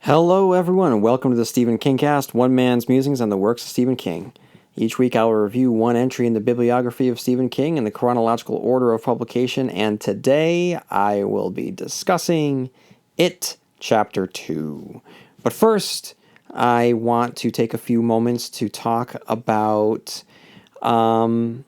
Hello, everyone, and welcome to the Stephen King Cast, one man's musings on the works of Stephen King. Each week, I will review one entry in the bibliography of Stephen King in the chronological order of publication, and today I will be discussing It, Chapter 2. But first, I want to take a few moments to talk about some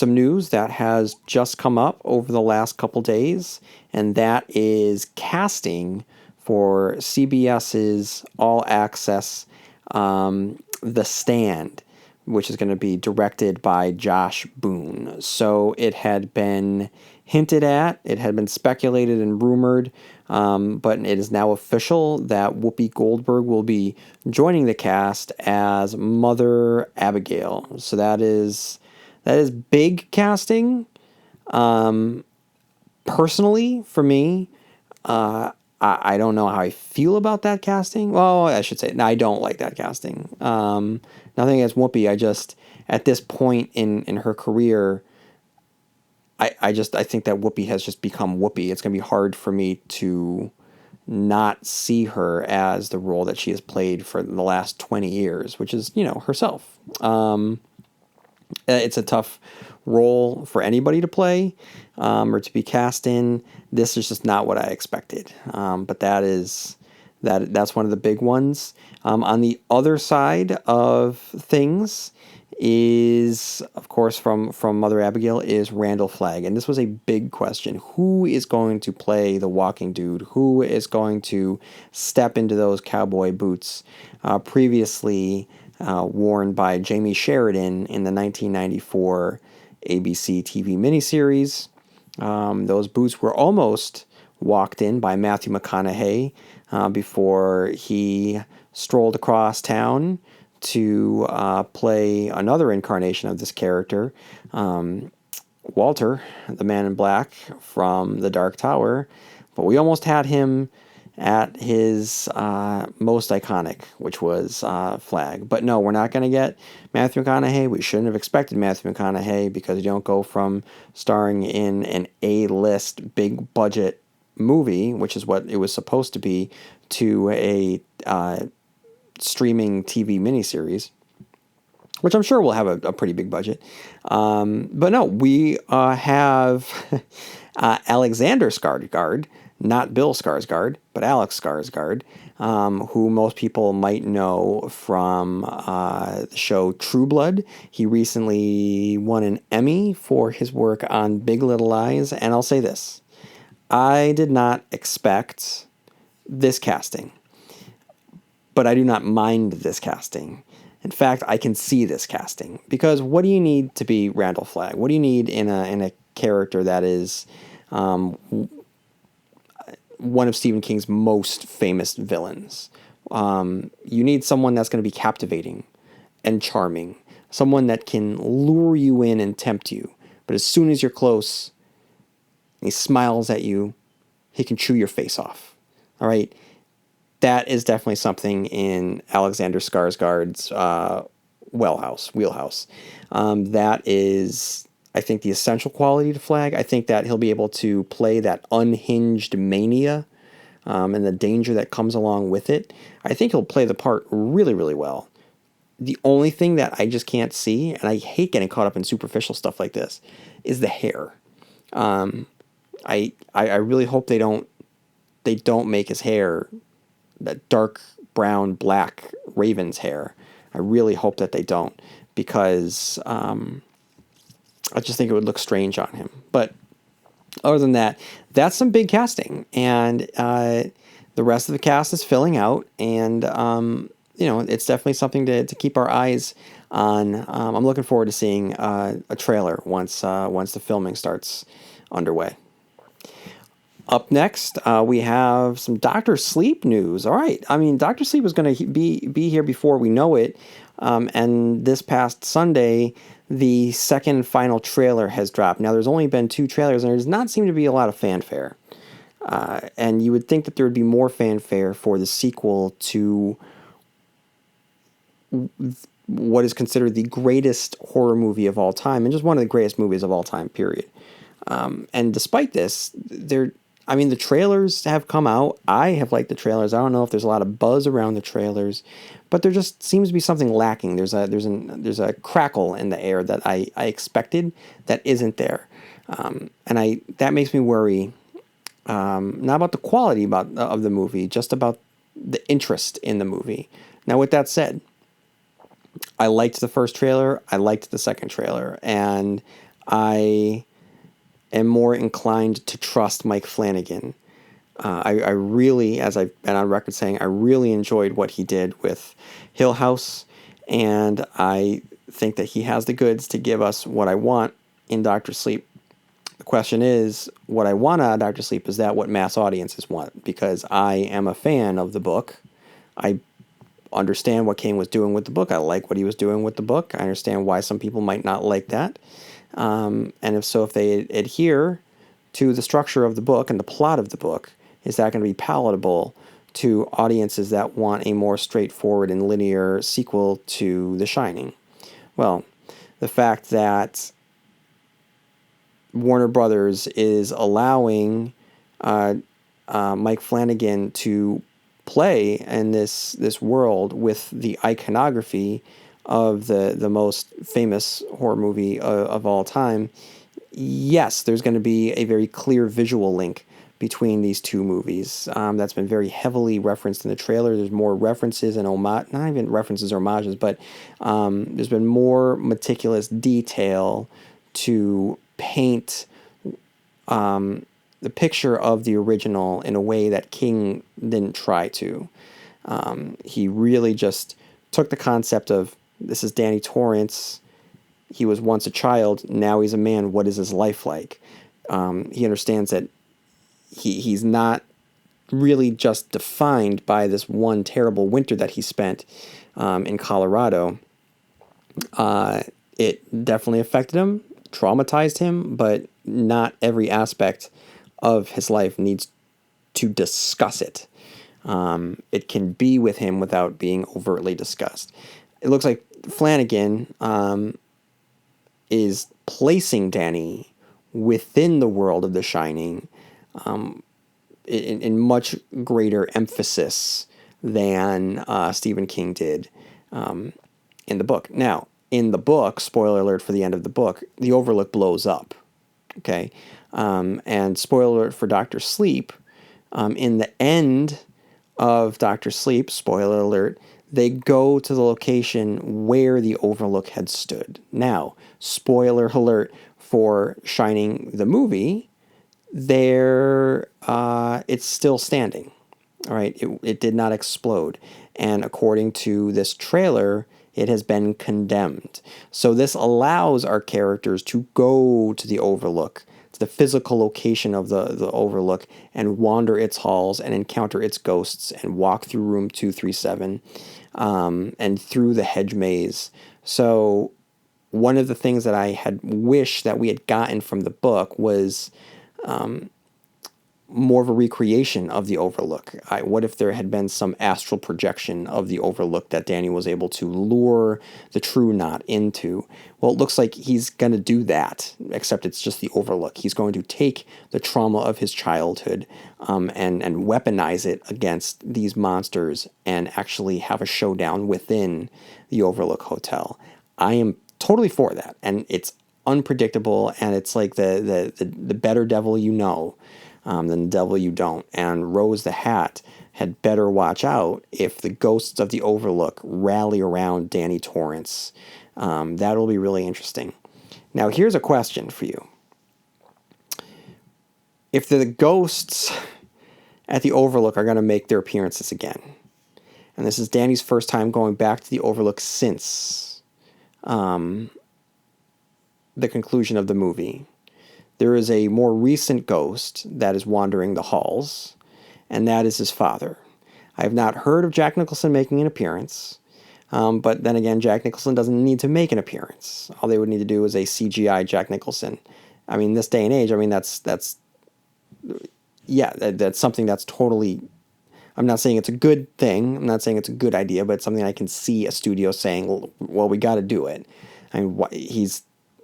news that has just come up over the last couple days, and that is casting for CBS's All Access The Stand, which is going to be directed by Josh Boone. So it had been hinted at, it had been speculated and rumored, but it is now official that Whoopi Goldberg will be joining the cast as Mother Abigail. So that is big casting. Personally, for me, I don't know how I feel about that casting. Well, I should say, no, I don't like that casting. Nothing against Whoopi. I just, at this point in her career, I think that Whoopi has just become Whoopi. It's going to be hard for me to not see her as the role that she has played for the last 20 years, which is, herself. It's a tough role for anybody to play or to be cast in. This is just not what I expected. But that's one of the big ones. On the other side of things is, of course, from Mother Abigail, is Randall Flagg. And this was a big question. Who is going to play the walking dude? Who is going to step into those cowboy boots previously worn by Jamie Sheridan in the 1994 ABC TV miniseries? Those boots were almost walked in by Matthew McConaughey before he strolled across town to play another incarnation of this character, Walter, the Man in Black from The Dark Tower. But we almost had him at his most iconic, which was Flagg. But no, we're not going to get Matthew McConaughey. We shouldn't have expected Matthew McConaughey because you don't go from starring in an A-list, big-budget movie, which is what it was supposed to be, to a streaming TV miniseries, which I'm sure will have a pretty big budget. But no, we have Alexander Skarsgård, not Bill Skarsgård, but Alex Skarsgård, who most people might know from the show True Blood. He recently won an Emmy for his work on Big Little Lies, and I'll say this. I did not expect this casting, but I do not mind this casting. In fact, I can see this casting, because what do you need to be Randall Flagg? What do you need in a character that is one of Stephen King's most famous villains? You need someone that's going to be captivating and charming, someone that can lure you in and tempt you, but as soon as you're close, he smiles at you, he can chew your face off. All right? That is definitely something in Alexander Skarsgård's wheelhouse. That is, I think, the essential quality to Flagg. I think that he'll be able to play that unhinged mania and the danger that comes along with it. I think he'll play the part really, really well. The only thing that I just can't see, and I hate getting caught up in superficial stuff like this, is the hair. I really hope they don't make his hair that dark brown black Raven's hair. I really hope that they don't, because I just think it would look strange on him. But other than that, that's some big casting, and the rest of the cast is filling out, and it's definitely something to keep our eyes on. I'm looking forward to seeing a trailer once the filming starts underway. Up next, we have some Dr. Sleep news. All right. I mean, Dr. Sleep was going to be here before we know it. And this past Sunday, the second final trailer has dropped. Now, there's only been 2 trailers, and there does not seem to be a lot of fanfare. And you would think that there would be more fanfare for the sequel to what is considered the greatest horror movie of all time, and just one of the greatest movies of all time, period. And despite this, I mean, the trailers have come out. I have liked the trailers. I don't know if there's a lot of buzz around the trailers, but there just seems to be something lacking. There's a crackle in the air that I expected that isn't there, and that makes me worry. Not about the quality of the movie, just about the interest in the movie. Now, with that said, I liked the first trailer. I liked the second trailer, and I am more inclined to trust Mike Flanagan. I really, as I've been on record saying, I really enjoyed what he did with Hill House, and I think that he has the goods to give us what I want in Doctor Sleep. The question is, what I want out of Doctor Sleep, is that what mass audiences want? Because I am a fan of the book. I understand what King was doing with the book. I like what he was doing with the book. I understand why some people might not like that. And if they adhere to the structure of the book and the plot of the book, is that going to be palatable to audiences that want a more straightforward and linear sequel to The Shining? Well, the fact that Warner Brothers is allowing Mike Flanagan to play in this world with the iconography of the most famous horror movie of all time, yes, there's going to be a very clear visual link between these two movies. That's been very heavily referenced in the trailer. There's more references and not even references or homages, but there's been more meticulous detail to paint the picture of the original in a way that King didn't try to. He really just took the concept of, this is Danny Torrance. He was once a child. Now he's a man. What is his life like? He understands that he's not really just defined by this one terrible winter that he spent in Colorado. It definitely affected him, traumatized him, but not every aspect of his life needs to discuss it. It can be with him without being overtly discussed. It looks like Flanagan is placing Danny within the world of The Shining in much greater emphasis than Stephen King did in the book. Now, in the book, spoiler alert for the end of the book, the Overlook blows up. Okay? And spoiler alert for Dr. Sleep, in the end of Dr. Sleep, spoiler alert, they go to the location where the Overlook had stood. Now, spoiler alert for Shining the movie, it's still standing. All right, it did not explode. And according to this trailer, it has been condemned. So this allows our characters to go to the Overlook, to the physical location of the Overlook, and wander its halls and encounter its ghosts and walk through room 237 and through the hedge maze. So one of the things that I had wished that we had gotten from the book was more of a recreation of the Overlook. What if there had been some astral projection of the Overlook that Danny was able to lure the True Knot into? Well, it looks like he's going to do that, except it's just the Overlook. He's going to take the trauma of his childhood and weaponize it against these monsters and actually have a showdown within the Overlook Hotel. I am totally for that, and it's unpredictable, and it's like the better devil you know than the devil you don't. And Rose the Hat had better watch out if the ghosts of the Overlook rally around Danny Torrance. That'll be really interesting. Now, here's a question for you. If the ghosts at the Overlook are going to make their appearances again, and this is Danny's first time going back to the Overlook since the conclusion of the movie, there is a more recent ghost that is wandering the halls, and that is his father. I have not heard of Jack Nicholson making an appearance, but then again, Jack Nicholson doesn't need to make an appearance. All they would need to do is a CGI Jack Nicholson. I mean, this day and age, I mean, that's something that's totally... I'm not saying it's a good thing. I'm not saying it's a good idea, but it's something I can see a studio saying, well, we got to do it. I mean, he's...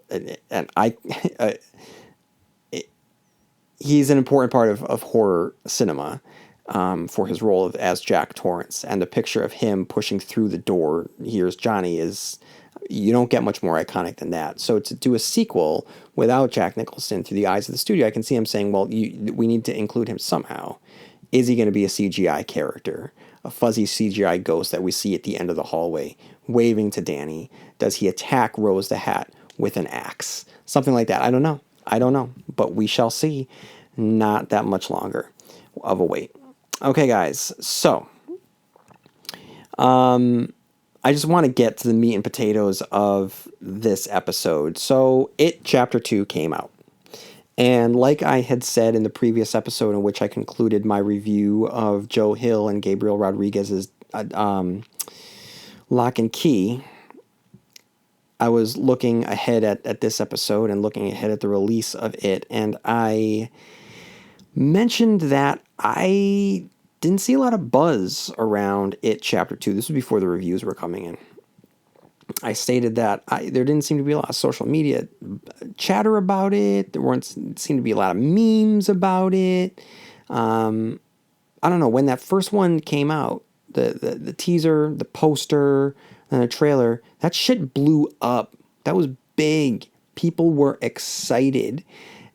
And I... he's an important part of horror cinema for his role as Jack Torrance. And the picture of him pushing through the door, here's Johnny, is, you don't get much more iconic than that. So to do a sequel without Jack Nicholson through the eyes of the studio, I can see him saying, well, we need to include him somehow. Is he going to be a CGI character? A fuzzy CGI ghost that we see at the end of the hallway, waving to Danny? Does he attack Rose the Hat with an axe? Something like that. I don't know. But we shall see. Not that much longer of a wait. Okay, guys. So, I just want to get to the meat and potatoes of this episode. So, It Chapter 2 came out. And like I had said in the previous episode in which I concluded my review of Joe Hill and Gabriel Rodriguez's Lock and Key, I was looking ahead at this episode and looking ahead at the release of it, and I mentioned that I didn't see a lot of buzz around It Chapter 2. This was before the reviews were coming in. I stated that there didn't seem to be a lot of social media chatter about it. There seemed to be a lot of memes about it. I don't know, when that first one came out, the teaser, the poster, and the trailer, that shit blew up. That was big. People were excited.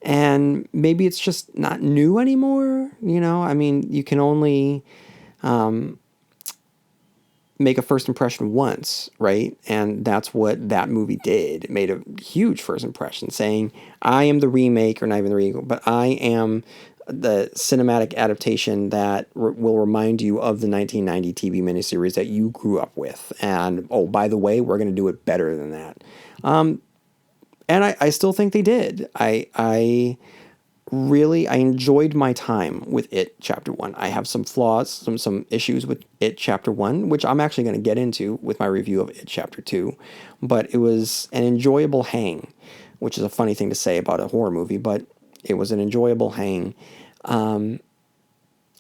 And maybe it's just not new anymore. I mean, you can only make a first impression once, right? And that's what that movie did. It made a huge first impression, saying, I am the remake, or not even the remake, but I am the cinematic adaptation that will remind you of the 1990 TV miniseries that you grew up with. And, oh, by the way, we're going to do it better than that. And I still think they did. I enjoyed my time with It Chapter 1. I have some flaws, some issues with It Chapter 1, which I'm actually going to get into with my review of It Chapter 2. But it was an enjoyable hang, which is a funny thing to say about a horror movie, but it was an enjoyable hang. And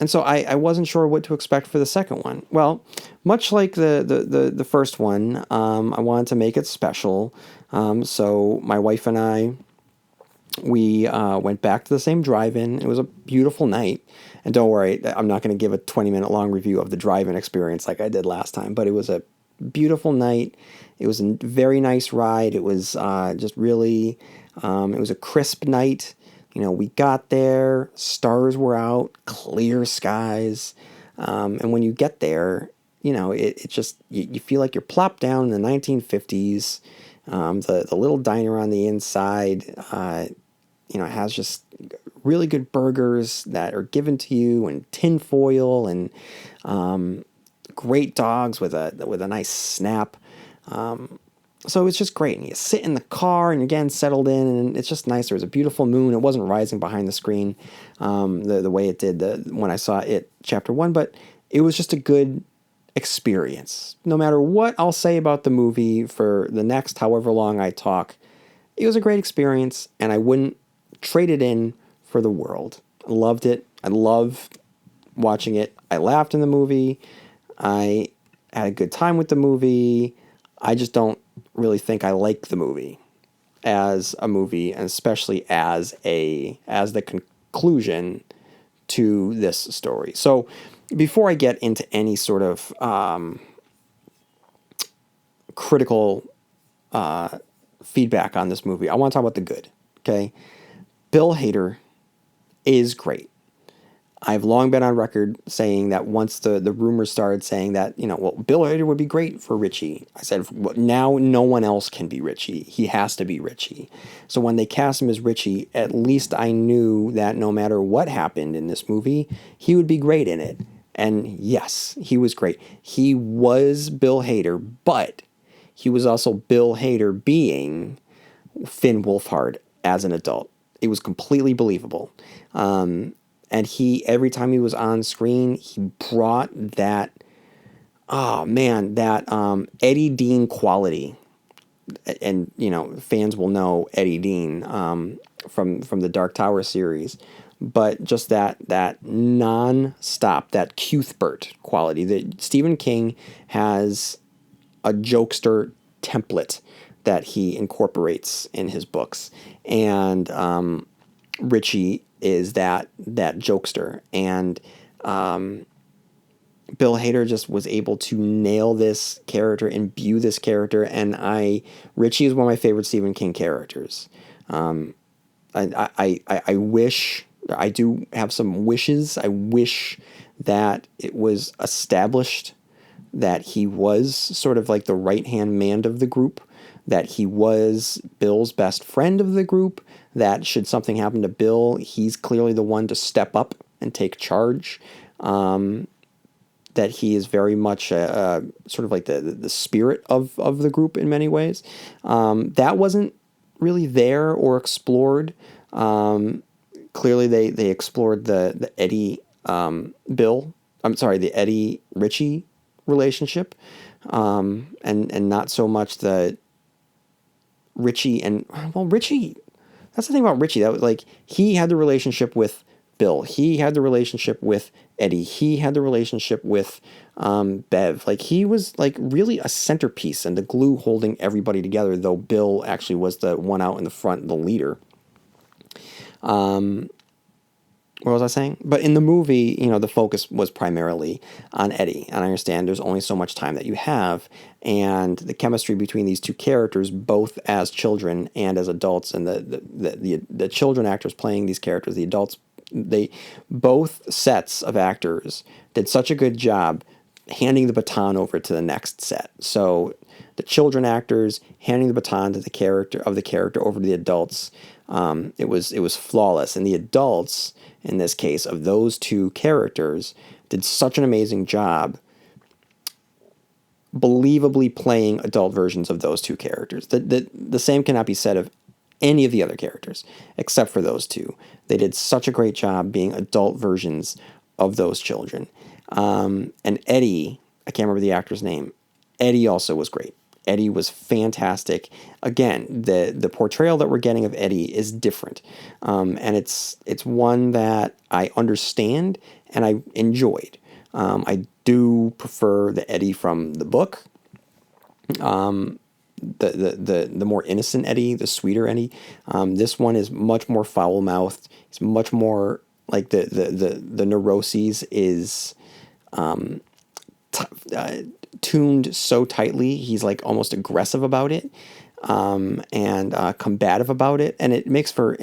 so I wasn't sure what to expect for the second one. Well, much like the first one, I wanted to make it special. So my wife and I, we went back to the same drive-in. It was a beautiful night. And don't worry, I'm not going to give a 20-minute long review of the drive-in experience like I did last time, but it was a beautiful night. It was a very nice ride. It was just really, it was a crisp night. We got there, stars were out, clear skies. And when you get there, it just, you feel like you're plopped down in the 1950s. The little diner on the inside, it has just really good burgers that are given to you, and tin foil, and great dogs with a nice snap. So it's just great. And you sit in the car and you're getting settled in, and it's just nice. There was a beautiful moon. It wasn't rising behind the screen the way it did when I saw It Chapter 1, but it was just a good experience. No matter what I'll say about the movie for the next however long I talk, it was a great experience, and I wouldn't trade it in for the world. I loved it. I loved watching it. I laughed in the movie. I had a good time with the movie. I just don't really think I like the movie as a movie, and especially as the conclusion to this story. So before I get into any sort of critical feedback on this movie, I want to talk about the good. Okay, Bill Hader is great. I've long been on record saying that once the rumors started saying that, Bill Hader would be great for Richie, I said, well, now no one else can be Richie. He has to be Richie. So when they cast him as Richie, at least I knew that no matter what happened in this movie, he would be great in it. And yes, he was great. He was Bill Hader, but he was also Bill Hader being Finn Wolfhard as an adult. It was completely believable. And every time he was on screen, he brought that, Eddie Dean quality. And, fans will know Eddie Dean from the Dark Tower series. But just that non-stop, that Cuthbert quality. That Stephen King has a jokester template that he incorporates in his books. And Richie is that jokester, and Bill Hader just was able to nail this character, imbue this character, and Richie is one of my favorite Stephen King characters. I wish, I do have some wishes. I wish that it was established that he was sort of like the right-hand man of the group, that he was Bill's best friend of the group, that should something happen to Bill, he's clearly the one to step up and take charge. That he is very much sort of like the spirit of the group in many ways. That wasn't really there or explored. Clearly, they explored the Eddie the Eddie Richie relationship, and not so much the Richie and Richie. That's the thing about Richie. That was like he had the relationship with Bill. He had the relationship with Eddie. He had the relationship with Bev. Like he was like really a centerpiece and the glue holding everybody together, though Bill actually was the one out in the front, the leader. What was I saying? But in the movie, the focus was primarily on Eddie. And I understand there's only so much time that you have. And the chemistry between these two characters, both as children and as adults, and the children actors playing these characters, the adults, both sets of actors did such a good job handing the baton over to the next set. So the children actors handing the baton to the character over to the adults. It was flawless, and the adults in this case of those two characters did such an amazing job believably playing adult versions of those two characters. The same cannot be said of any of the other characters except for those two. They did such a great job being adult versions of those children. And Eddie, I can't remember the actor's name. Eddie also was great. Eddie was fantastic. Again, the portrayal that we're getting of Eddie is different, and it's one that I understand and I enjoyed. I do prefer the Eddie from the book, the more innocent Eddie, the sweeter Eddie. This one is much more foul mouthed. It's much more like the neuroses is tuned so tightly. He's like almost aggressive about it, and combative about it, and it makes for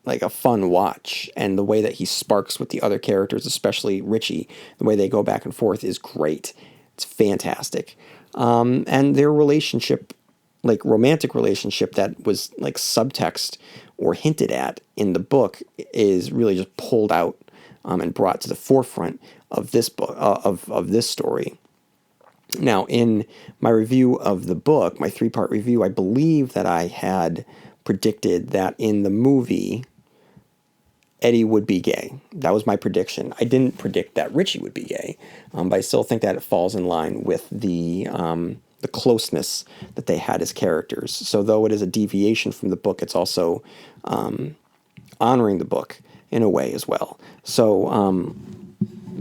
like a fun watch. And the way that he sparks with the other characters, especially Richie, the way they go back and forth is great. It's fantastic. And their relationship, like romantic relationship that was like subtext or hinted at in the book, is really just pulled out and brought to the forefront of this book, of this story. Now, in my review of the book, my 3-part review, I believe that I had predicted that in the movie, Eddie would be gay. That was my prediction. I didn't predict that Richie would be gay, but I still think that it falls in line with the closeness that they had as characters. So though it is a deviation from the book, it's also honoring the book in a way as well. So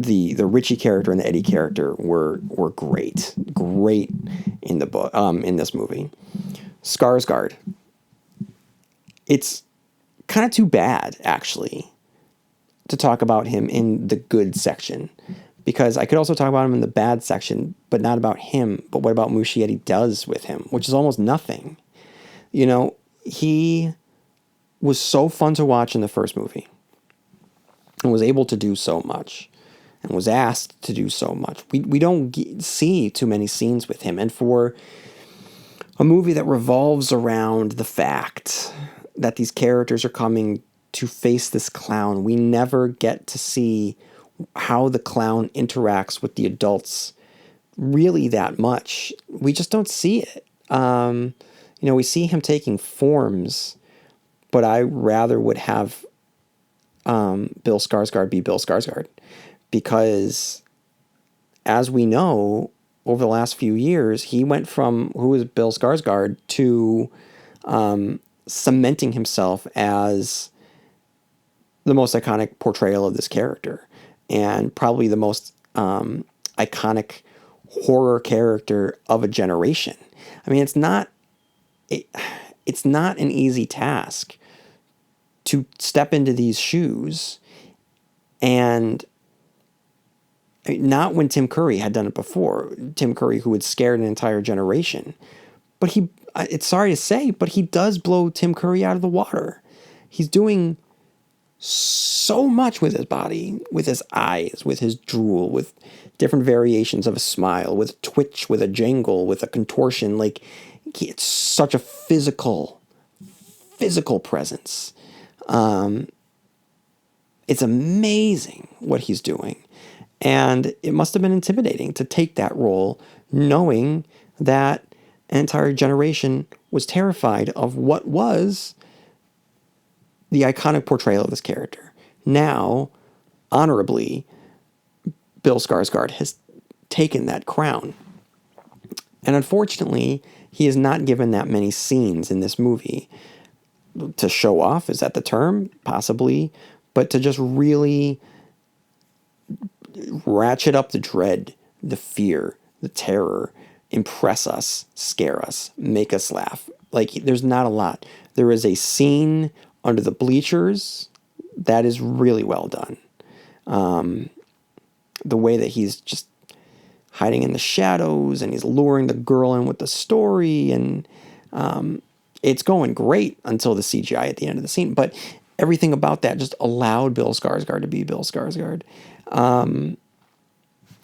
the Richie character and the Eddie character were great in the book, in this movie. Skarsgård. It's kind of too bad, actually, to talk about him in the good section, because I could also talk about him in the bad section, but not about him. But what about Muscietti does with him, which is almost nothing. He was so fun to watch in the first movie and was able to do so much and was asked to do so much. We don't see too many scenes with him. And for a movie that revolves around the fact that these characters are coming to face this clown, we never get to see how the clown interacts with the adults really that much. We just don't see it. We see him taking forms, but I rather would have Bill Skarsgård be Bill Skarsgård, because as we know, over the last few years, he went from who is Bill Skarsgård to cementing himself as the most iconic portrayal of this character, and probably the most iconic horror character of a generation. I mean, it's not an easy task to step into these shoes, and not when Tim Curry had done it before. Tim Curry, who had scared an entire generation. But it's sorry to say, but he does blow Tim Curry out of the water. He's doing so much with his body, with his eyes, with his drool, with different variations of a smile, with a twitch, with a jangle, with a contortion. Like, it's such a physical presence. It's amazing what he's doing. And it must have been intimidating to take that role, knowing that an entire generation was terrified of what was the iconic portrayal of this character. Now, honorably, Bill Skarsgård has taken that crown. And unfortunately, he is not given that many scenes in this movie to show off. Is that the term? Possibly. But to just really ratchet up the dread, the fear, the terror, impress us, scare us, make us laugh. Like, there's not a lot. There is a scene under the bleachers that is really well done. The way that he's just hiding in the shadows and he's luring the girl in with the story, and it's going great until the CGI at the end of the scene. But everything about that just allowed Bill Skarsgård to be Bill Skarsgård.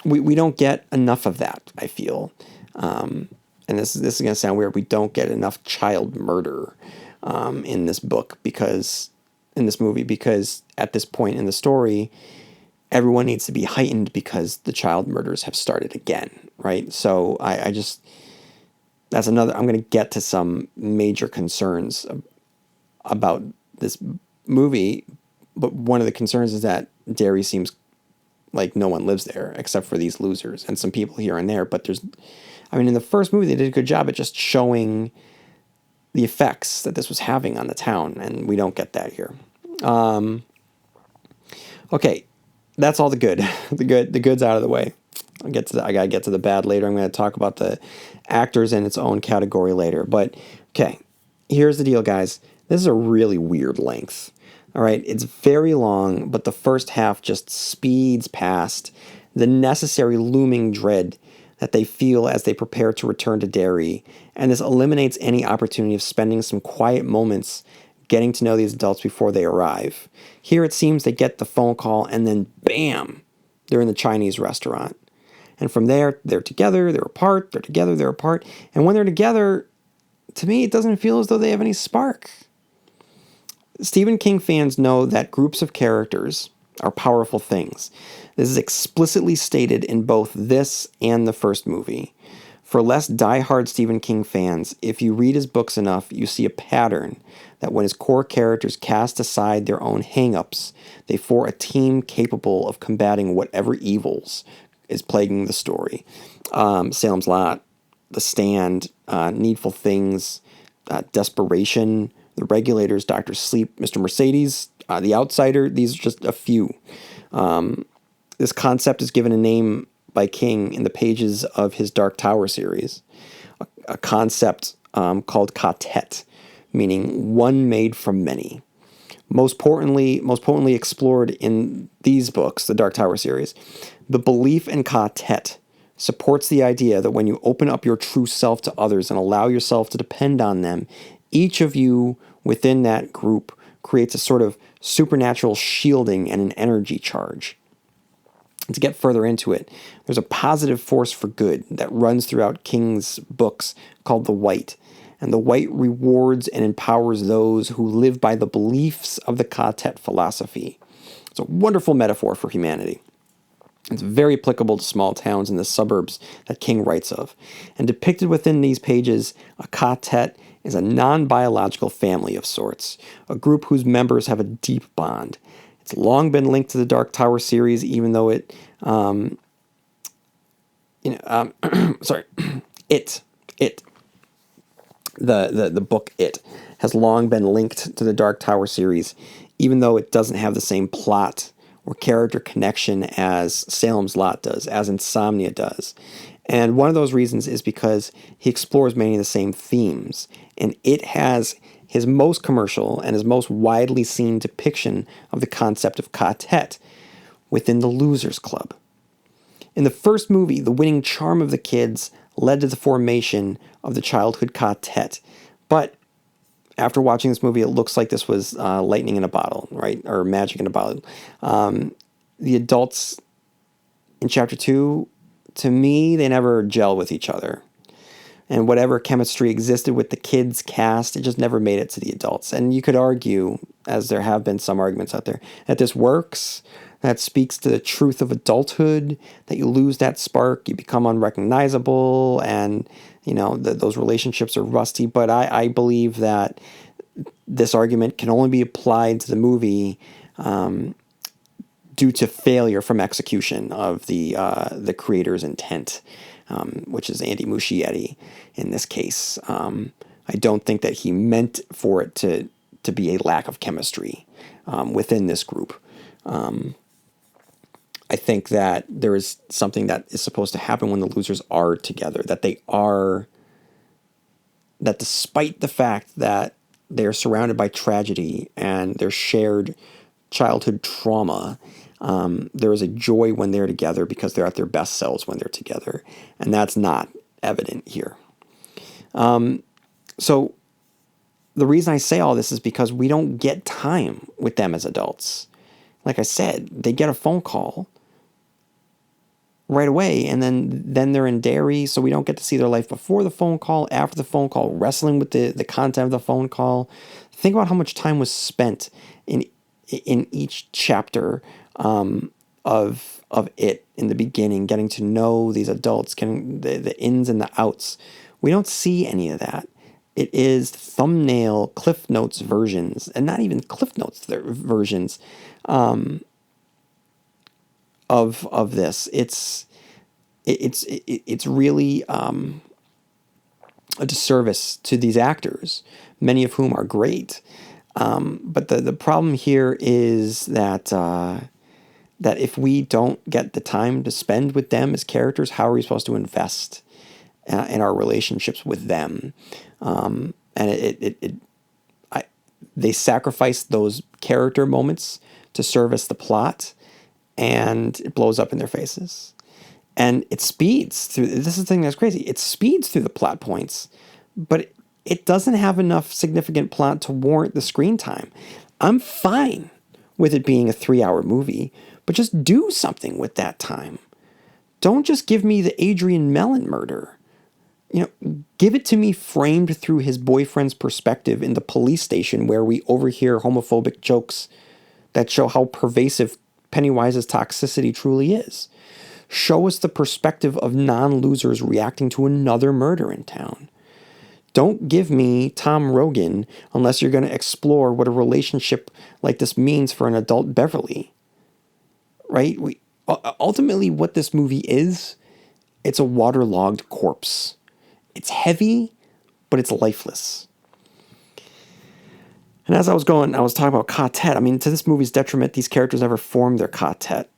We don't get enough of that, I feel. And this is going to sound weird. We don't get enough child murder in this movie, because at this point in the story, everyone needs to be heightened because the child murders have started again, right? So that's another. I'm going to get to some major concerns about this movie, but one of the concerns is that Derry seems like no one lives there except for these losers and some people here and there. But in the first movie, they did a good job at just showing the effects that this was having on the town, and we don't get that here. Okay, that's all the good. The good's out of the way. I gotta get to the bad later. I'm going to talk about the actors in its own category later. But okay, here's the deal, guys. This is a really weird length. All right, it's very long, but the first half just speeds past the necessary looming dread that they feel as they prepare to return to Derry, and this eliminates any opportunity of spending some quiet moments getting to know these adults before they arrive. Here it seems they get the phone call, and then bam, they're in the Chinese restaurant. And from there, they're together, they're apart, they're together, they're apart. And when they're together, to me, it doesn't feel as though they have any spark. Stephen King fans know that groups of characters are powerful things. This is explicitly stated in both this and the first movie. For less diehard Stephen King fans, if you read his books enough, you see a pattern that when his core characters cast aside their own hang-ups, they form a team capable of combating whatever evils is plaguing the story. Salem's Lot, The Stand, Needful Things, Desperation, The Regulators, Dr. Sleep, Mr. Mercedes, The Outsider. These are just a few. This concept is given a name by King in the pages of his Dark Tower series, a concept called quartet, meaning one made from many. Most potently explored in these books, the Dark Tower series, the belief in quartet supports the idea that when you open up your true self to others and allow yourself to depend on them, each of you within that group creates a sort of supernatural shielding and an energy charge. To get further into it, there's a positive force for good that runs throughout King's books called the White. And the White rewards and empowers those who live by the beliefs of the quartet philosophy. It's a wonderful metaphor for humanity. It's very applicable to small towns in the suburbs that King writes of. And depicted within these pages, a quartet is a non-biological family of sorts, a group whose members have a deep bond. It's long been linked to the Dark Tower series, even though it, the book It has long been linked to the Dark Tower series, even though it doesn't have the same plot or character connection as Salem's Lot does, as Insomnia does. And one of those reasons is because he explores many of the same themes. And it has his most commercial and his most widely seen depiction of the concept of quartet within the Losers Club. In the first movie, the winning charm of the kids led to the formation of the childhood quartet. But after watching this movie, it looks like this was lightning in a bottle, right? Or magic in a bottle. The adults in Chapter 2, to me, they never gel with each other. And whatever chemistry existed with the kids' cast, it just never made it to the adults. And you could argue, as there have been some arguments out there, that this works, that speaks to the truth of adulthood, that you lose that spark, you become unrecognizable, and those relationships are rusty. But I believe that this argument can only be applied to the movie due to failure from execution of the creator's intent, which is Andy Muscietti in this case. I don't think that he meant for it to be a lack of chemistry within this group. I think that there is something that is supposed to happen when the losers are together, that despite the fact that they're surrounded by tragedy and their shared childhood trauma, there is a joy when they're together because they're at their best selves when they're together. And that's not evident here. So the reason I say all this is because we don't get time with them as adults. Like I said, they get a phone call right away, and then they're in Derry, so we don't get to see their life before the phone call, after the phone call, wrestling with the content of the phone call. Think about how much time was spent in each chapter of it in the beginning, getting to know these adults, getting the ins and the outs. We don't see any of that. It is thumbnail Cliff Notes versions, and not even Cliff Notes versions of this. It's really a disservice to these actors, many of whom are great. But the problem here is that if we don't get the time to spend with them as characters, how are we supposed to invest in our relationships with them? And they sacrifice those character moments to service the plot, and it blows up in their faces. And it speeds through. This is the thing that's crazy. It speeds through the plot points, but it doesn't have enough significant plot to warrant the screen time. I'm fine with it being a 3-hour movie, but just do something with that time. Don't just give me the Adrian Mellon murder. Give it to me framed through his boyfriend's perspective in the police station, where we overhear homophobic jokes that show how pervasive Pennywise's toxicity truly is. Show us the perspective of non-losers reacting to another murder in town. Don't give me Tom Rogan unless you're going to explore what a relationship like this means for an adult Beverly. Right? Ultimately, what this movie is, it's a waterlogged corpse. It's heavy, but it's lifeless. And as I was talking about quartet. I mean, to this movie's detriment, these characters never form their quartet.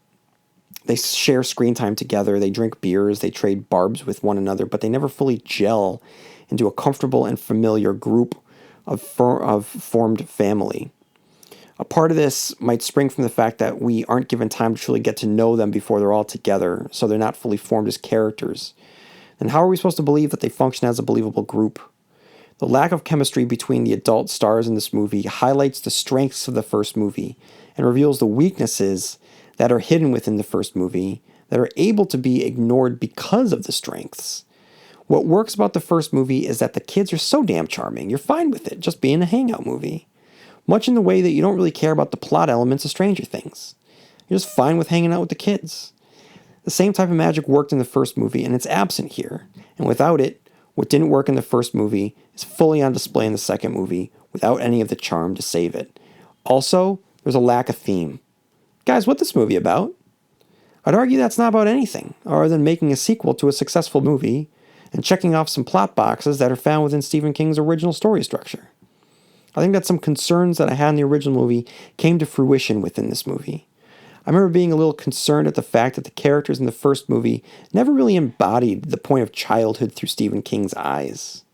They share screen time together, they drink beers, they trade barbs with one another, but they never fully gel into a comfortable and familiar group of formed family. A part of this might spring from the fact that we aren't given time to truly get to know them before they're all together, so they're not fully formed as characters. And how are we supposed to believe that they function as a believable group? The lack of chemistry between the adult stars in this movie highlights the strengths of the first movie and reveals the weaknesses that are hidden within the first movie that are able to be ignored because of the strengths. What works about the first movie is that the kids are so damn charming, you're fine with it just being a hangout movie. Much in the way that you don't really care about the plot elements of Stranger Things. You're just fine with hanging out with the kids. The same type of magic worked in the first movie, and it's absent here. And without it, what didn't work in the first movie is fully on display in the second movie without any of the charm to save it. Also, there's a lack of theme. Guys, what's this movie about? I'd argue that's not about anything, other than making a sequel to a successful movie and checking off some plot boxes that are found within Stephen King's original story structure. I think that some concerns that I had in the original movie came to fruition within this movie. I remember being a little concerned at the fact that the characters in the first movie never really embodied the point of childhood through Stephen King's eyes,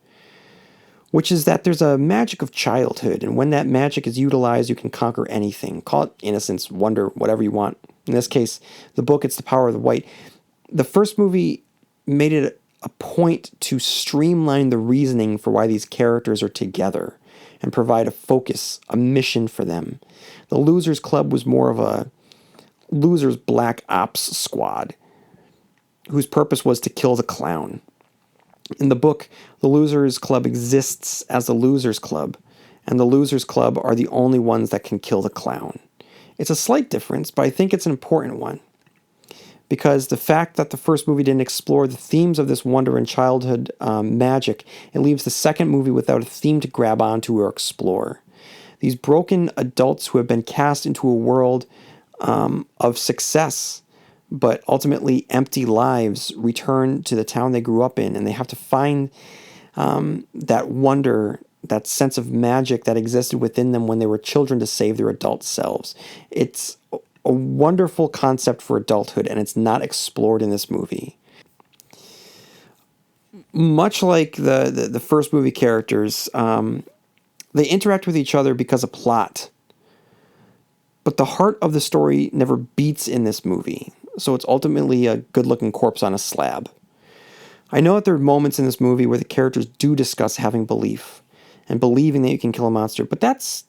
which is that there's a magic of childhood, and when that magic is utilized, you can conquer anything. Call it innocence, wonder, whatever you want. In this case, the book, it's The Power of the White. The first movie made it a point to streamline the reasoning for why these characters are together and provide a focus, a mission for them. The Losers Club was more of a Losers Black Ops squad whose purpose was to kill the clown. In the book, the Losers Club exists as the Losers Club, and the Losers Club are the only ones that can kill the clown. It's a slight difference, but I think it's an important one, because the fact that the first movie didn't explore the themes of this wonder and childhood magic, it leaves the second movie without a theme to grab onto or explore. These broken adults who have been cast into a world of success, but ultimately empty lives, return to the town they grew up in, and they have to find that wonder, that sense of magic that existed within them when they were children to save their adult selves. It's a wonderful concept for adulthood, and it's not explored in this movie. Much like the first movie characters, they interact with each other because of plot. But the heart of the story never beats in this movie, so it's ultimately a good-looking corpse on a slab. I know that there are moments in this movie where the characters do discuss having belief and believing that you can kill a monster, but that's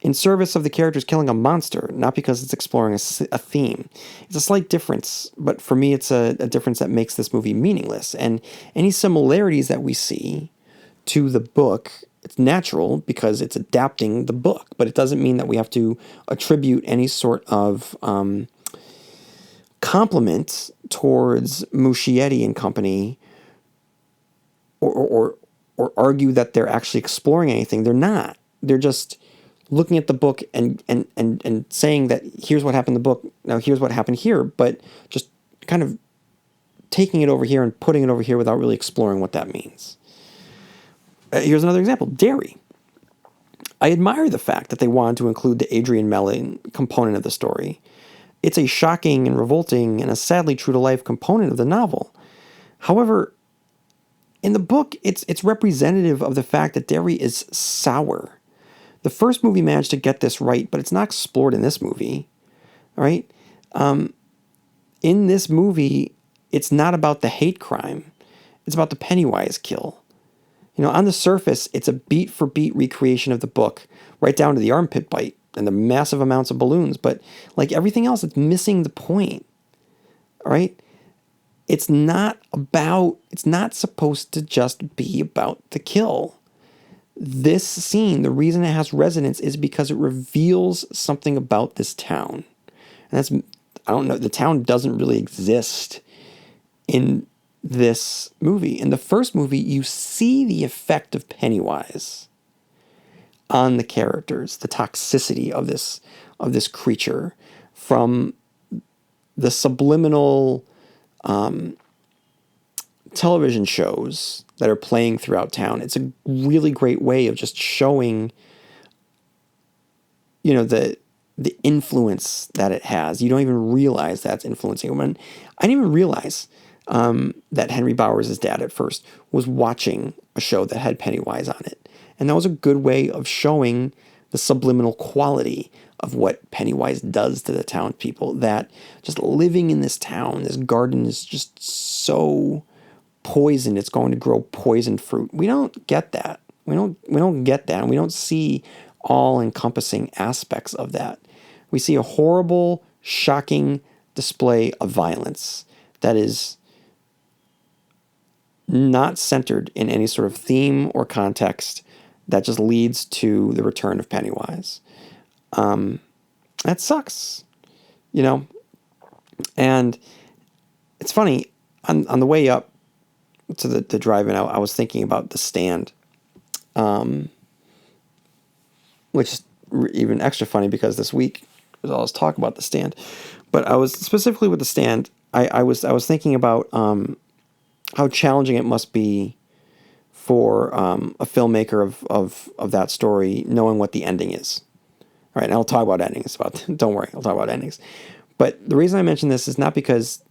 in service of the characters killing a monster, not because it's exploring a theme. It's a slight difference, but for me it's a difference that makes this movie meaningless. And any similarities that we see to the book, it's natural because it's adapting the book, but it doesn't mean that we have to attribute any sort of compliment towards Muscietti and company, or argue that they're actually exploring anything. They're not. They're just looking at the book and saying that here's what happened in the book, now here's what happened here, but just kind of taking it over here and putting it over here without really exploring what that means. Here's another example, Derry. I admire the fact that they wanted to include the Adrian Mellon component of the story. It's a shocking and revolting and a sadly true-to-life component of the novel. However, in the book, it's representative of the fact that Derry is sour. The first movie managed to get this right, but it's not explored in this movie. All right? In this movie, it's not about the hate crime. It's about the Pennywise kill. You know, on the surface, it's a beat-for-beat recreation of the book, right down to the armpit bite and the massive amounts of balloons. But like everything else, it's missing the point. All right? It's not supposed to just be about the kill. This scene, the reason it has resonance is because it reveals something about this town. And that's, I don't know, the town doesn't really exist in this movie. In the first movie, you see the effect of Pennywise on the characters, the toxicity of this creature from the subliminal television shows that are playing throughout town. It's a really great way of just showing, you know, the influence that it has. You don't even realize that's influencing a woman. I didn't even realize that Henry Bowers' dad at first was watching a show that had Pennywise on it. And that was a good way of showing the subliminal quality of what Pennywise does to the townspeople, that just living in this town, this garden is just so poisoned, it's going to grow poisoned fruit. We don't get that. We don't get that, and we don't see all-encompassing aspects of that. We see a horrible, shocking display of violence that is not centered in any sort of theme or context that just leads to the return of Pennywise. That sucks, you know? And it's funny, on the way up to the drive-in, I was thinking about The Stand, which is even extra funny because this week there's all this talk about The Stand. But I was specifically with The Stand, I was thinking about how challenging it must be for a filmmaker of that story, knowing what the ending is. All right, and I'll talk about endings. Don't worry, I'll talk about endings. But the reason I mention this is not because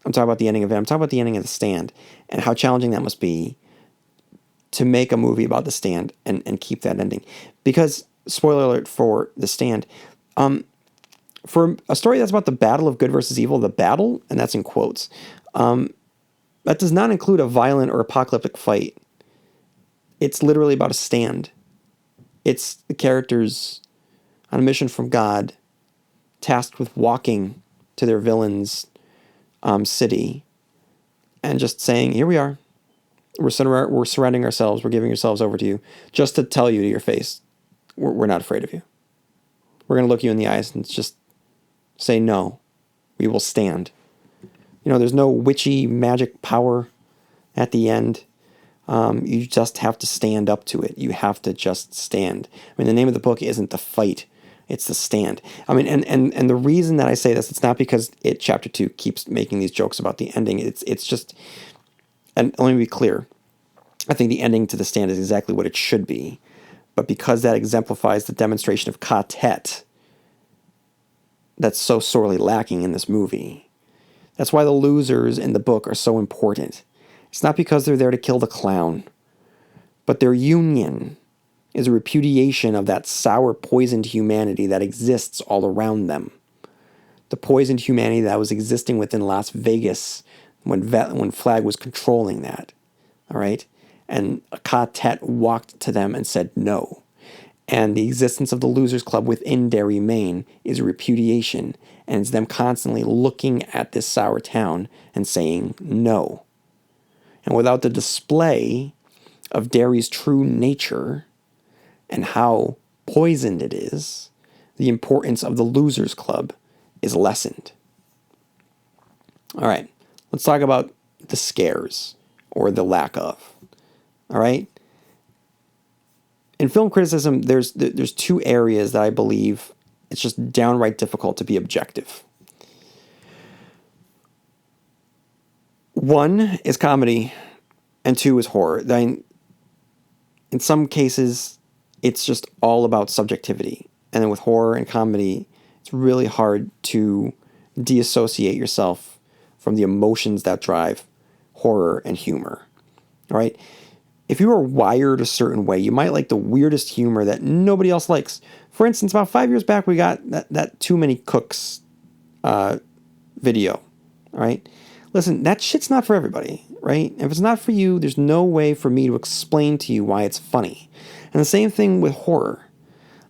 I'm talking about the ending of it. I'm talking about the ending of The Stand and how challenging that must be to make a movie about The Stand and keep that ending. Because, spoiler alert for The Stand, for a story that's about the battle of good versus evil, the battle, and that's in quotes, that does not include a violent or apocalyptic fight. It's literally about a stand. It's the characters on a mission from God, tasked with walking to their villain's city and just saying, here we are. We're surrendering ourselves. We're giving ourselves over to you just to tell you to your face, we're not afraid of you. We're going to look you in the eyes and just say, no, we will stand. There's no witchy magic power at the end. You just have to stand up to it. You have to just stand. The name of the book isn't The Fight. It's The Stand. And the reason that I say this, it's not because chapter 2 keeps making these jokes about the ending. It's just, and let me be clear, I think the ending to The Stand is exactly what it should be. But because that exemplifies the demonstration of ka-tet that's so sorely lacking in this movie. That's why the losers in the book are so important. It's not because they're there to kill the clown, but their union is a repudiation of that sour, poisoned humanity that exists all around them. The poisoned humanity that was existing within Las Vegas when Flag was controlling that. All right? And ka-tet walked to them and said no. And the existence of the Losers Club within Derry, Maine is a repudiation, and it's them constantly looking at this sour town and saying no. And without the display of Derry's true nature and how poisoned it is, the importance of the Losers Club is lessened. All right, let's talk about the scares, or the lack of. All right? In film criticism, there's two areas that I believe it's just downright difficult to be objective. One is comedy, and two is horror. In some cases, it's just all about subjectivity. And then with horror and comedy, it's really hard to deassociate yourself from the emotions that drive horror and humor. All right? If you are wired a certain way, you might like the weirdest humor that nobody else likes. For instance, about 5 years back, we got that Too Many Cooks video. All right? Listen, that shit's not for everybody, right? If it's not for you, there's no way for me to explain to you why it's funny. And the same thing with horror.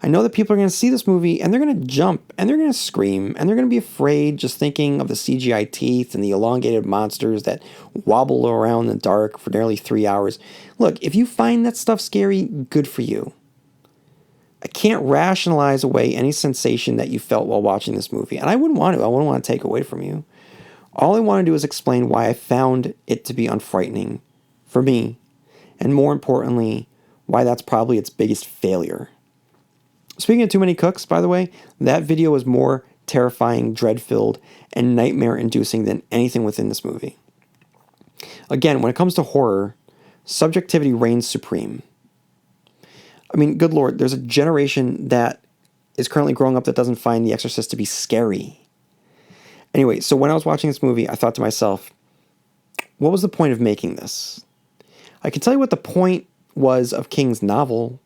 I know that people are going to see this movie and they're going to jump and they're going to scream and they're going to be afraid just thinking of the CGI teeth and the elongated monsters that wobble around in the dark for nearly 3 hours. Look, if you find that stuff scary, good for you. I can't rationalize away any sensation that you felt while watching this movie. And I wouldn't want to. I wouldn't want to take away from you. All I want to do is explain why I found it to be unfrightening for me. And more importantly, why that's probably its biggest failure. Speaking of Too Many Cooks, by the way, that video was more terrifying, dread-filled, and nightmare-inducing than anything within this movie. Again, when it comes to horror, subjectivity reigns supreme. Good Lord, there's a generation that is currently growing up that doesn't find The Exorcist to be scary. Anyway, so when I was watching this movie, I thought to myself, what was the point of making this? I can tell you what the point was of King's novel.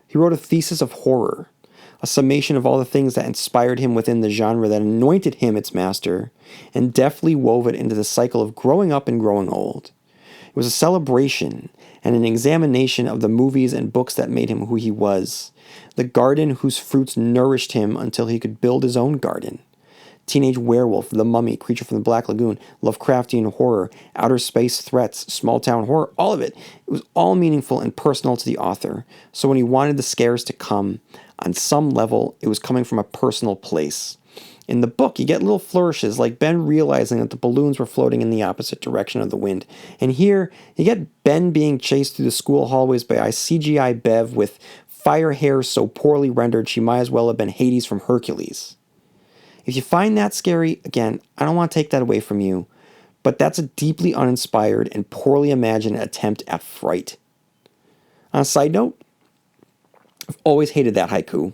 He wrote a thesis of horror, a summation of all the things that inspired him within the genre that anointed him its master, and deftly wove it into the cycle of growing up and growing old. It was a celebration and an examination of the movies and books that made him who he was, the garden whose fruits nourished him until he could build his own garden. Teenage Werewolf, The Mummy, Creature from the Black Lagoon, Lovecraftian horror, outer space threats, small town horror, all of it. It was all meaningful and personal to the author. So when he wanted the scares to come, on some level, it was coming from a personal place. In the book, you get little flourishes like Ben realizing that the balloons were floating in the opposite direction of the wind. And here, you get Ben being chased through the school hallways by a CGI Bev with fire hair so poorly rendered she might as well have been Hades from Hercules. If you find that scary, again, I don't want to take that away from you, but that's a deeply uninspired and poorly imagined attempt at fright. On a side note, I've always hated that haiku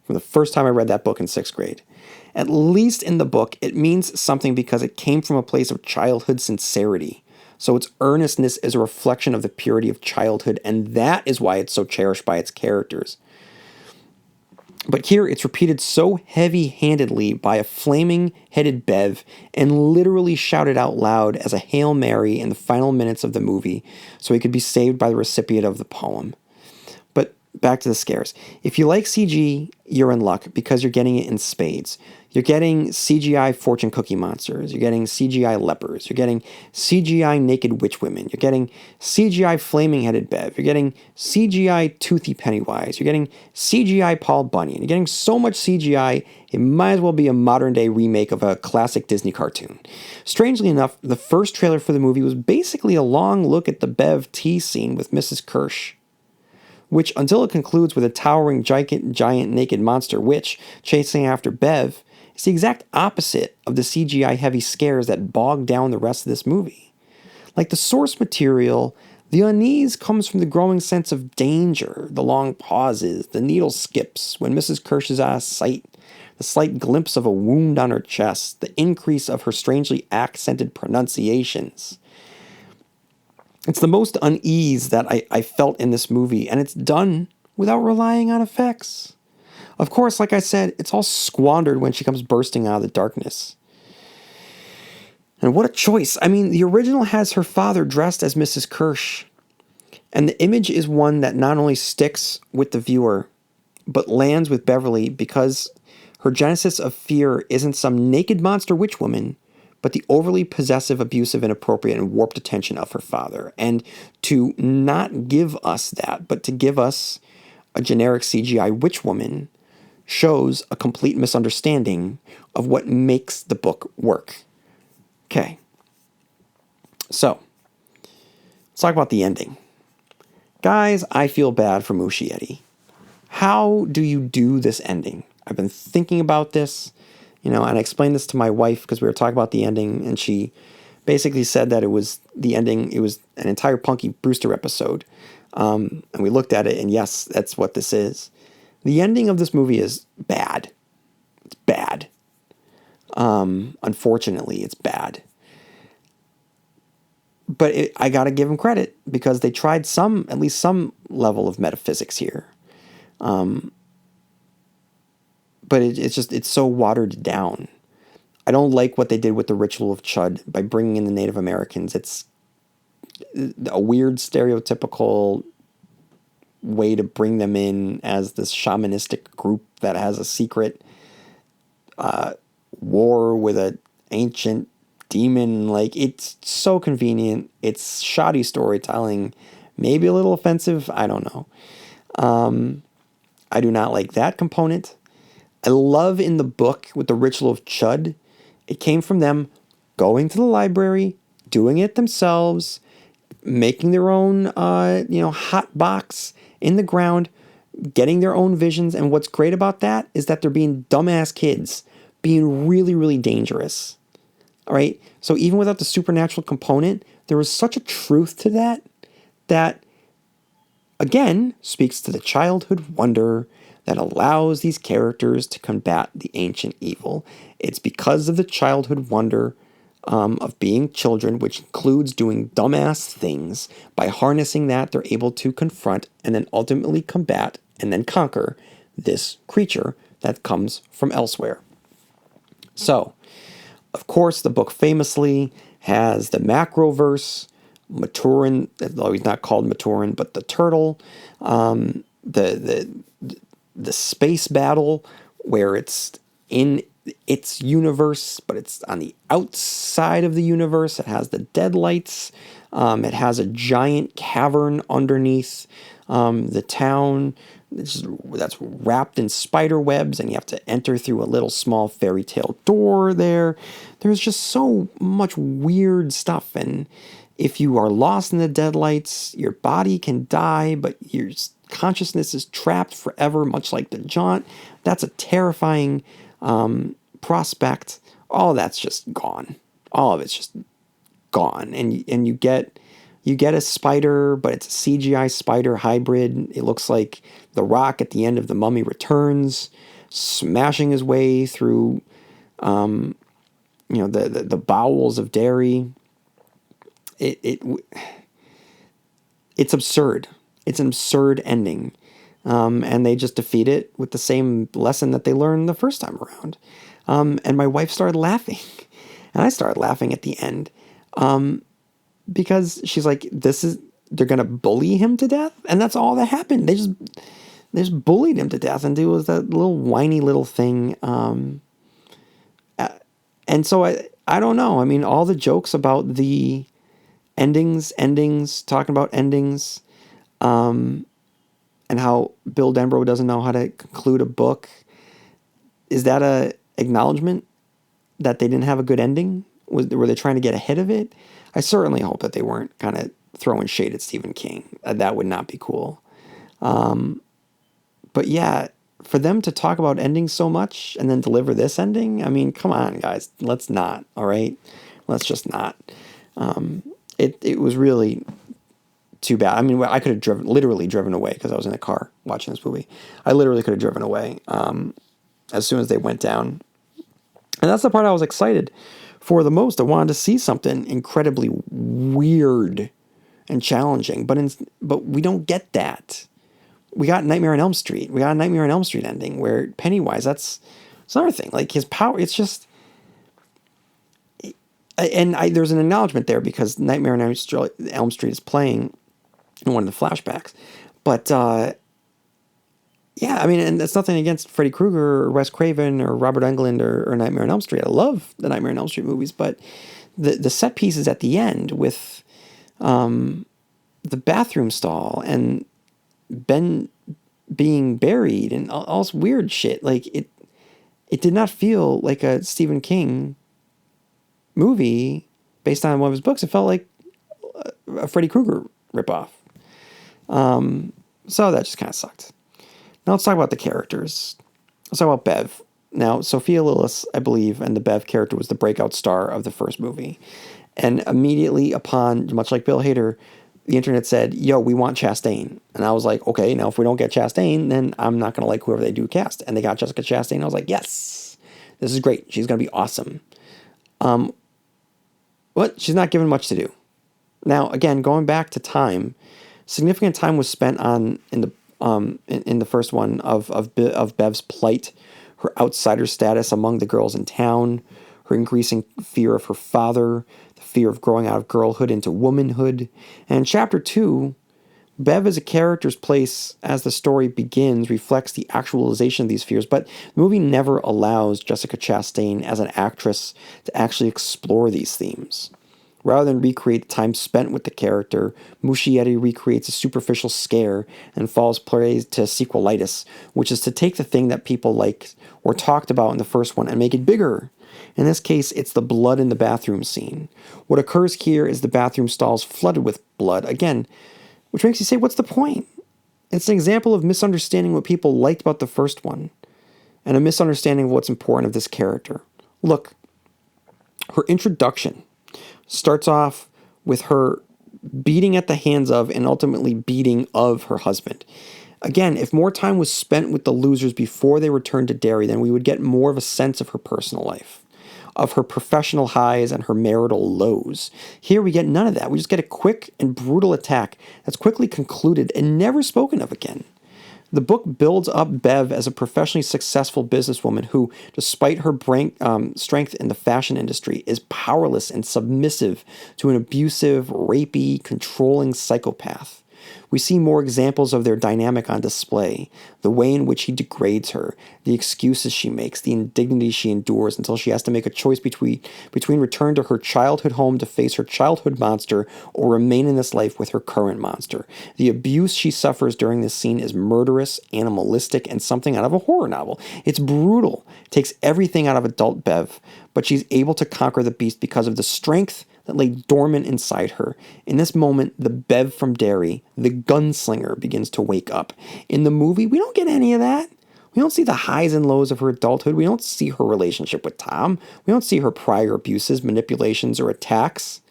from the first time I read that book in 6th grade. At least in the book, it means something because it came from a place of childhood sincerity. So its earnestness is a reflection of the purity of childhood, and that is why it's so cherished by its characters. But here it's repeated so heavy-handedly by a flaming-headed Bev and literally shouted out loud as a Hail Mary in the final minutes of the movie so he could be saved by the recipient of the poem. But back to the scares. If you like CG, you're in luck because you're getting it in spades. You're getting CGI fortune cookie monsters. You're getting CGI lepers. You're getting CGI naked witch women. You're getting CGI flaming-headed Bev. You're getting CGI toothy Pennywise. You're getting CGI Paul Bunyan. You're getting so much CGI, it might as well be a modern-day remake of a classic Disney cartoon. Strangely enough, the first trailer for the movie was basically a long look at the Bev tea scene with Mrs. Kirsch, which, until it concludes with a towering giant naked monster witch chasing after Bev, is the exact opposite of the CGI-heavy scares that bog down the rest of this movie. Like the source material, the unease comes from the growing sense of danger, the long pauses, the needle skips when Mrs. Kirsch is out of sight, the slight glimpse of a wound on her chest, the increase of her strangely accented pronunciations. It's the most unease that I felt in this movie, and it's done without relying on effects. Of course, like I said, it's all squandered when she comes bursting out of the darkness. And what a choice. I mean, the original has her father dressed as Mrs. Kirsch, and the image is one that not only sticks with the viewer, but lands with Beverly because her genesis of fear isn't some naked monster witch woman, but the overly possessive, abusive, inappropriate, and warped attention of her father. And to not give us that, but to give us a generic CGI witch woman shows a complete misunderstanding of what makes the book work. Okay. So, let's talk about the ending. Guys, I feel bad for Muscietti. How do you do this ending? I've been thinking about this, and I explained this to my wife because we were talking about the ending, and she basically said that it was the ending, it was an entire Punky Brewster episode. And we looked at it, and yes, that's what this is. The ending of this movie is bad. It's bad. Unfortunately, it's bad. But I got to give them credit because they tried at least some level of metaphysics here. But it's so watered down. I don't like what they did with the ritual of Chud by bringing in the Native Americans. It's a weird, stereotypical way to bring them in as this shamanistic group that has a secret war with an ancient demon. Like, it's so convenient. It's shoddy storytelling, maybe a little offensive. I don't know. I do not like that component. I love in the book with the ritual of Chud, it came from them going to the library, doing it themselves, making their own, hot box in the ground, getting their own visions. And what's great about that is that they're being dumbass kids, being really, really dangerous. All right. So even without the supernatural component, there was such a truth to that, again, speaks to the childhood wonder that allows these characters to combat the ancient evil. It's because of the childhood wonder of being children, which includes doing dumbass things. By harnessing that, they're able to confront and then ultimately combat and then conquer this creature that comes from elsewhere. So, of course, the book famously has the macroverse, Maturin, though he's not called Maturin, but the turtle, the space battle where it's in its universe, but it's on the outside of the universe. It has the deadlights. It has a giant cavern underneath the town that's wrapped in spider webs, and you have to enter through a little small fairy tale door there. There's just so much weird stuff, and if you are lost in the deadlights, your body can die, but your consciousness is trapped forever, much like the Jaunt. That's a terrifying prospect. All of that's just gone. All of it's just gone. And you get a spider, but it's a CGI spider hybrid. It looks like The Rock at the end of The Mummy Returns, smashing his way through The bowels of Derry. It's absurd. It's an absurd ending. And they just defeat it with the same lesson that they learned the first time around. And my wife started laughing. And I started laughing at the end. Because she's like, they're going to bully him to death? And that's all that happened. They just bullied him to death. And it was that little whiny little thing. And so I don't know. I mean, all the jokes about the endings, talking about endings, and how Bill Denbrough doesn't know how to conclude a book. Is that a acknowledgement that they didn't have a good ending? Were they trying to get ahead of it? I certainly hope that they weren't kind of throwing shade at Stephen King. That would not be cool. But yeah, for them to talk about endings so much and then deliver this ending, I mean, come on, guys. Let's not, all right? Let's just not. It was really too bad. I mean, I could have literally driven away because I was in a car watching this movie. I literally could have driven away as soon as they went down. And that's the part I was excited for the most. I wanted to see something incredibly weird and challenging, but we don't get that. We got Nightmare on Elm Street. We got a Nightmare on Elm Street ending where Pennywise, that's another thing. Like his power, it's just... And there's an acknowledgement there because Nightmare on Elm Street is playing in one of the flashbacks. But, yeah, I mean, and that's nothing against Freddy Krueger or Wes Craven or Robert Englund or Nightmare on Elm Street. I love the Nightmare on Elm Street movies, but the set pieces at the end with the bathroom stall and Ben being buried and all this weird shit, like it did not feel like a Stephen King movie based on one of his books. It felt like a Freddy Krueger ripoff. So that just kind of sucked. Now let's talk about the characters. Let's talk about Bev. Now, Sophia Lillis, I believe, and the Bev character was the breakout star of the first movie. And immediately upon, much like Bill Hader, the internet said, yo, we want Chastain. And I was like, okay, now if we don't get Chastain, then I'm not going to like whoever they do cast. And they got Jessica Chastain. I was like, yes, this is great. She's going to be awesome. But she's not given much to do. Now, again, going back to time, significant time was spent in the first one of Bev's plight, her outsider status among the girls in town, her increasing fear of her father, the fear of growing out of girlhood into womanhood. And in Chapter 2, Bev as a character's place as the story begins reflects the actualization of these fears, but the movie never allows Jessica Chastain as an actress to actually explore these themes. Rather than recreate the time spent with the character, Muscietti recreates a superficial scare and falls prey to sequelitis, which is to take the thing that people liked or talked about in the first one and make it bigger. In this case, it's the blood in the bathroom scene. What occurs here is the bathroom stalls flooded with blood, again, which makes you say, what's the point? It's an example of misunderstanding what people liked about the first one and a misunderstanding of what's important of this character. Look, her introduction starts off with her beating at the hands of and ultimately beating of her husband. Again, if more time was spent with the losers before they returned to Derry, then we would get more of a sense of her personal life, of her professional highs and her marital lows. Here we get none of that. We just get a quick and brutal attack that's quickly concluded and never spoken of again. The book builds up Bev as a professionally successful businesswoman who, despite her strength in the fashion industry, is powerless and submissive to an abusive, rapey, controlling psychopath. We see more examples of their dynamic on display, the way in which he degrades her, the excuses she makes, the indignity she endures until she has to make a choice between return to her childhood home to face her childhood monster or remain in this life with her current monster. The abuse she suffers during this scene is murderous, animalistic, and something out of a horror novel. It's brutal, it takes everything out of adult Bev, but she's able to conquer the beast because of the strength that lay dormant inside her. In this moment, the Bev from Derry, the gunslinger, begins to wake up. In the movie, we don't get any of that. We don't see the highs and lows of her adulthood. We don't see her relationship with Tom. We don't see her prior abuses, manipulations, or attacks.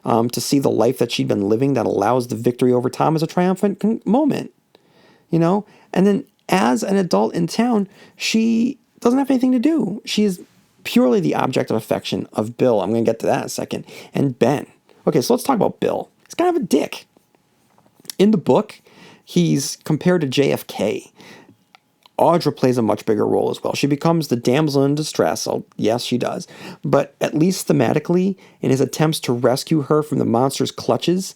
To see the life that she'd been living that allows the victory over Tom as a triumphant moment. You know? And then as an adult in town, she doesn't have anything to do. She's purely the object of affection of Bill. I'm going to get to that in a second. And Ben. Okay, so let's talk about Bill. He's kind of a dick. In the book, he's compared to JFK. Audra plays a much bigger role as well. She becomes the damsel in distress. Oh, yes, she does. But at least thematically, in his attempts to rescue her from the monster's clutches,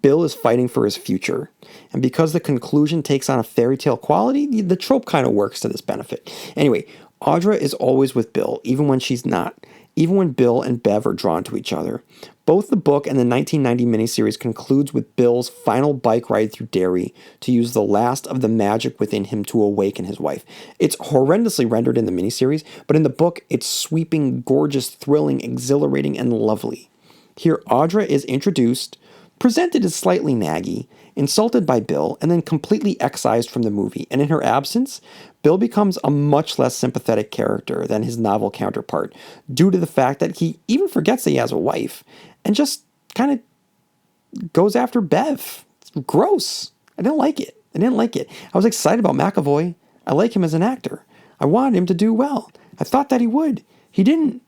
Bill is fighting for his future. And because the conclusion takes on a fairy tale quality, the trope kind of works to this benefit. Anyway, Audra is always with Bill, even when she's not. Even when Bill and Bev are drawn to each other. Both the book and the 1990 miniseries concludes with Bill's final bike ride through Derry to use the last of the magic within him to awaken his wife. It's horrendously rendered in the miniseries, but in the book, it's sweeping, gorgeous, thrilling, exhilarating, and lovely. Here, Audra is introduced, presented as slightly naggy, insulted by Bill, and then completely excised from the movie. And in her absence, Bill becomes a much less sympathetic character than his novel counterpart, due to the fact that he even forgets that he has a wife, and just kind of goes after Bev. It's gross. I didn't like it. I was excited about McAvoy. I like him as an actor. I wanted him to do well. I thought that he would. He didn't.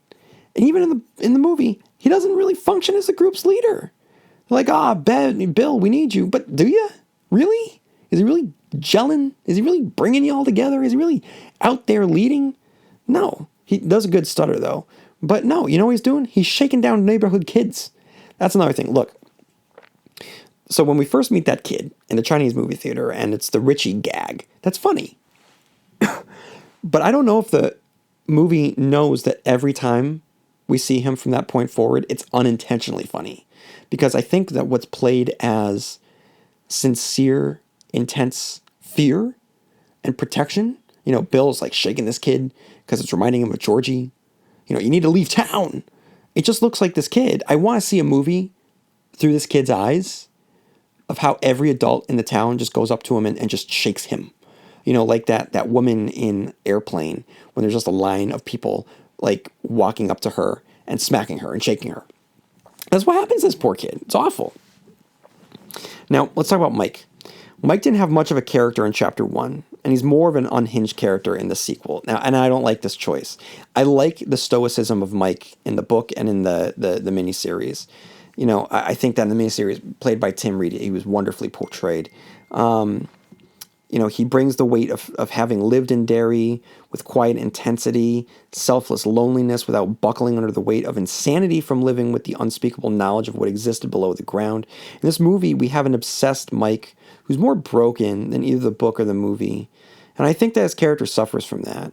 And even in the movie, he doesn't really function as the group's leader. Like, Bill, we need you. But do you? Really? Is he really gelling? Is he really bringing you all together? Is he really out there leading? No. He does a good stutter, though. But no, you know what he's doing? He's shaking down neighborhood kids. That's another thing. Look, so when we first meet that kid in the Chinese movie theater, and it's the Richie gag, that's funny. But I don't know if the movie knows that every time we see him from that point forward, it's unintentionally funny. Because I think that what's played as sincere, intense fear and protection, Bill's like shaking this kid because it's reminding him of Georgie. You need to leave town. It just looks like this kid. I want to see a movie through this kid's eyes of how every adult in the town just goes up to him and just shakes him. Like that woman in Airplane, when there's just a line of people like walking up to her and smacking her and shaking her. That's what happens to this poor kid. It's awful. Now, let's talk about Mike. Mike didn't have much of a character in Chapter 1, and he's more of an unhinged character in the sequel. Now, and I don't like this choice. I like the stoicism of Mike in the book and in the miniseries. I think that in the miniseries, played by Tim Reed, he was wonderfully portrayed. He brings the weight of having lived in Derry with quiet intensity, selfless loneliness without buckling under the weight of insanity from living with the unspeakable knowledge of what existed below the ground. In this movie, we have an obsessed Mike who's more broken than either the book or the movie. And I think that his character suffers from that.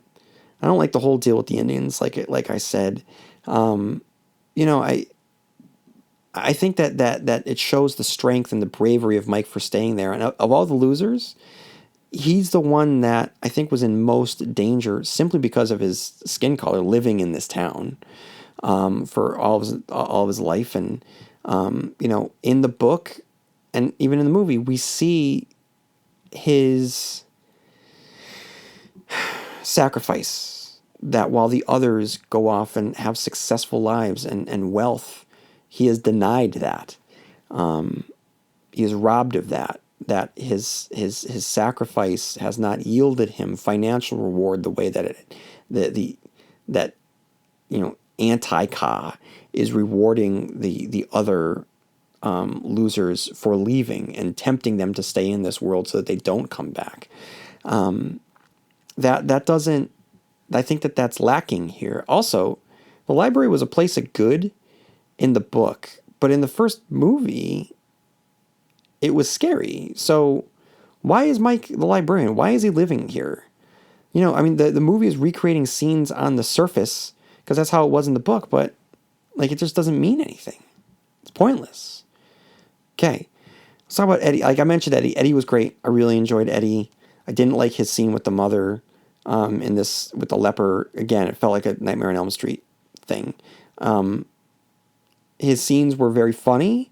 I don't like the whole deal with the Indians, like I said. I think that it shows the strength and the bravery of Mike for staying there. And of all the losers, he's the one that I think was in most danger simply because of his skin color, living in this town for all of his life. And in the book and even in the movie, we see his sacrifice, that while the others go off and have successful lives and wealth, he is denied that. He is robbed of that. That his sacrifice has not yielded him financial reward the way that anti-Ka is rewarding the other losers for leaving and tempting them to stay in this world so that they don't come back. That doesn't. I think that's lacking here. Also, the library was a place of good in the book, but in the first movie, it was scary. So why is Mike the librarian? Why is he living here? The movie is recreating scenes on the surface because that's how it was in the book, but it just doesn't mean anything. It's pointless. Okay. Let's talk about Eddie. Like I mentioned Eddie. Eddie was great. I really enjoyed Eddie. I didn't like his scene with the mother in this, with the leper. Again, it felt like a Nightmare on Elm Street thing. His scenes were very funny.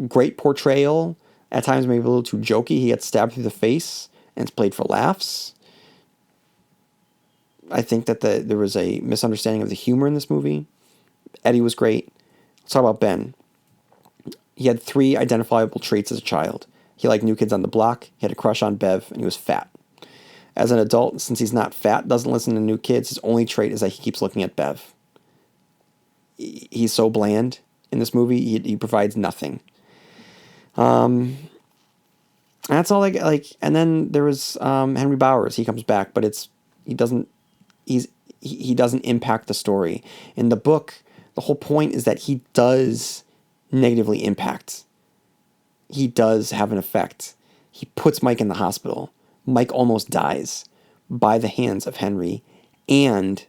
Great portrayal. At times maybe a little too jokey. He gets stabbed through the face and it's played for laughs. I think that there was a misunderstanding of the humor in this movie. Eddie was great. Let's talk about Ben. He had 3 identifiable traits as a child. He liked New Kids on the Block, he had a crush on Bev, and he was fat. As an adult, since he's not fat, doesn't listen to New Kids, his only trait is that he keeps looking at Bev. he's so bland in this movie. He provides nothing. That's all like. And then there was Henry Bowers. He comes back, but he doesn't impact the story. In the book, the whole point is that he does negatively impact. He does have an effect. He puts Mike in the hospital. Mike almost dies by the hands of Henry and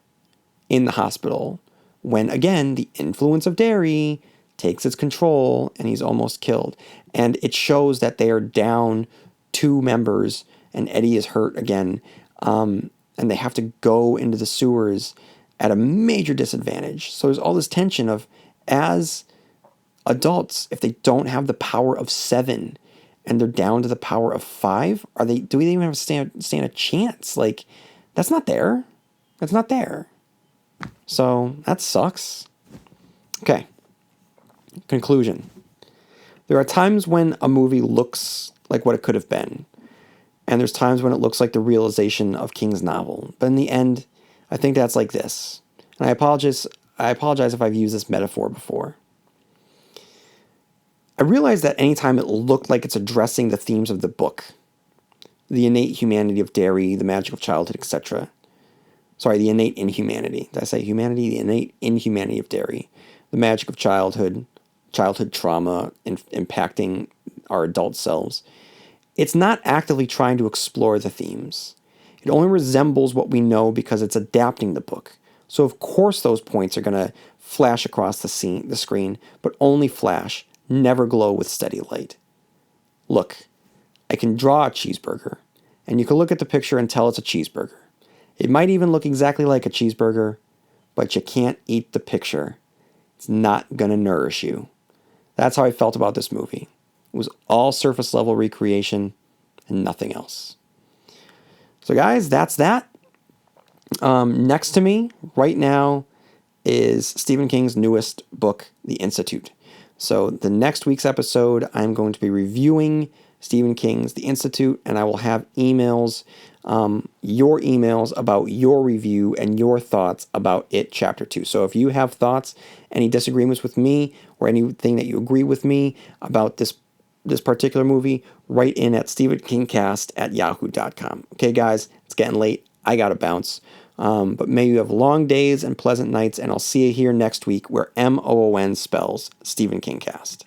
in the hospital when, again, the influence of dairy takes its control and he's almost killed. And it shows that they are down 2 members and Eddie is hurt again. And they have to go into the sewers at a major disadvantage. So there's all this tension of, as adults, if they don't have the power of 7 and they're down to the power of 5, do we even have to stand a chance? Like, that's not there. That's not there. So that sucks. Okay. Conclusion. There are times when a movie looks like what it could have been. And there's times when it looks like the realization of King's novel. But in the end, I think that's like this. And I apologize if I've used this metaphor before. I realize that anytime it looked like it's addressing the themes of the book, the innate humanity of dairy, the magic of childhood, etc. Sorry, the innate inhumanity. Did I say humanity? The innate inhumanity of dairy, the magic of childhood trauma impacting our adult selves. It's not actively trying to explore the themes. It only resembles what we know because it's adapting the book. So of course those points are going to flash across the screen, but only flash, never glow with steady light. Look, I can draw a cheeseburger, and you can look at the picture and tell it's a cheeseburger. It might even look exactly like a cheeseburger, but you can't eat the picture. It's not going to nourish you. That's how I felt about this movie. It was all surface level recreation and nothing else. So guys, that's that. Next to me right now is Stephen King's newest book, The Institute. So the next week's episode, I'm going to be reviewing Stephen King's The Institute, and I will have emails, your emails about your review and your thoughts about it, Chapter 2. So if you have thoughts, any disagreements with me, or anything that you agree with me about this particular movie, write in at stephenkingcast@yahoo.com. Okay, guys, it's getting late. I got to bounce. But may you have long days and pleasant nights, and I'll see you here next week where MOON spells Stephen King Cast.